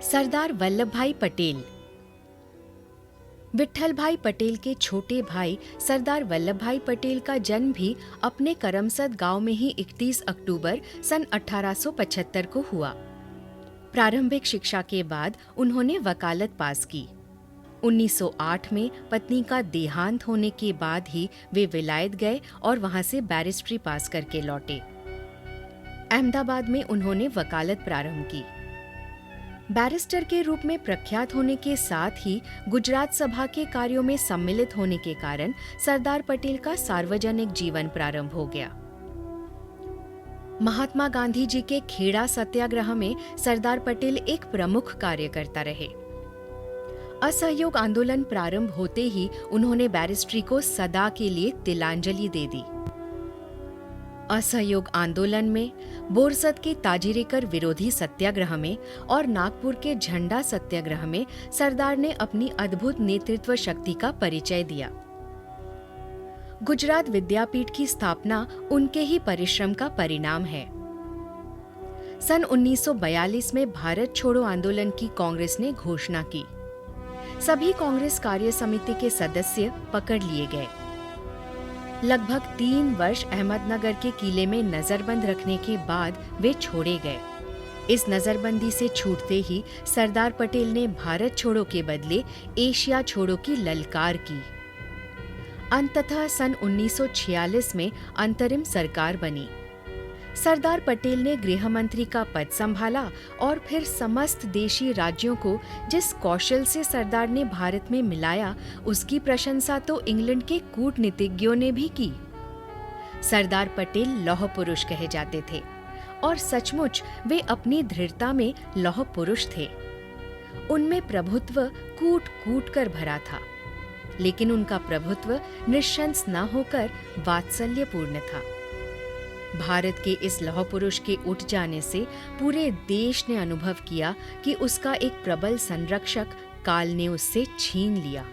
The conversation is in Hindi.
सरदार वल्लभ भाई पटेल। विट्ठल भाई पटेल के छोटे भाई सरदार वल्लभ भाई पटेल का जन्म भी अपने करमसद गांव में ही 31 अक्टूबर सन 1875 को हुआ। प्रारंभिक शिक्षा के बाद उन्होंने वकालत पास की। 1908 में पत्नी का देहांत होने के बाद ही वे विलायत गए और वहां से बैरिस्ट्री पास करके लौटे। अहमदाबाद में उन्होंने वकालत प्रारंभ की। बैरिस्टर के रूप में प्रख्यात होने के साथ ही गुजरात सभा के कार्यों में सम्मिलित होने के कारण सरदार पटेल का सार्वजनिक जीवन प्रारंभ हो गया। महात्मा गांधी जी के खेड़ा सत्याग्रह में सरदार पटेल एक प्रमुख कार्यकर्ता रहे। असहयोग आंदोलन प्रारंभ होते ही उन्होंने बैरिस्ट्री को सदा के लिए तिलांजलि दे दी। असहयोग आंदोलन में, बोरसद के ताजिरेकर विरोधी सत्याग्रह में और नागपुर के झंडा सत्याग्रह में सरदार ने अपनी अद्भुत नेतृत्व शक्ति का परिचय दिया। गुजरात विद्यापीठ की स्थापना उनके ही परिश्रम का परिणाम है। सन 1942 में भारत छोड़ो आंदोलन की कांग्रेस ने घोषणा की। सभी कांग्रेस कार्य समिति के सदस्य पकड़ लिए गए। लगभग 3 वर्ष अहमदनगर के किले में नजरबंद रखने के बाद वे छोड़े गए। इस नजरबंदी से छूटते ही सरदार पटेल ने भारत छोड़ो के बदले एशिया छोड़ो की ललकार की। अंततः सन 1946 में अंतरिम सरकार बनी। सरदार पटेल ने गृह मंत्री का पद संभाला और फिर समस्त देशी राज्यों को जिस कौशल से सरदार ने भारत में मिलाया, उसकी प्रशंसा तो इंग्लैंड के कूटनीतिज्ञों ने भी की। सरदार पटेल लौह पुरुष कहे जाते थे और सचमुच वे अपनी दृढ़ता में लौह पुरुष थे। उनमें प्रभुत्व कूट कूट कर भरा था, लेकिन उनका प्रभुत्व निःशंस न होकर वात्सल्यपूर्ण था। भारत के इस लौह पुरुष के उठ जाने से पूरे देश ने अनुभव किया कि उसका एक प्रबल संरक्षक काल ने उससे छीन लिया।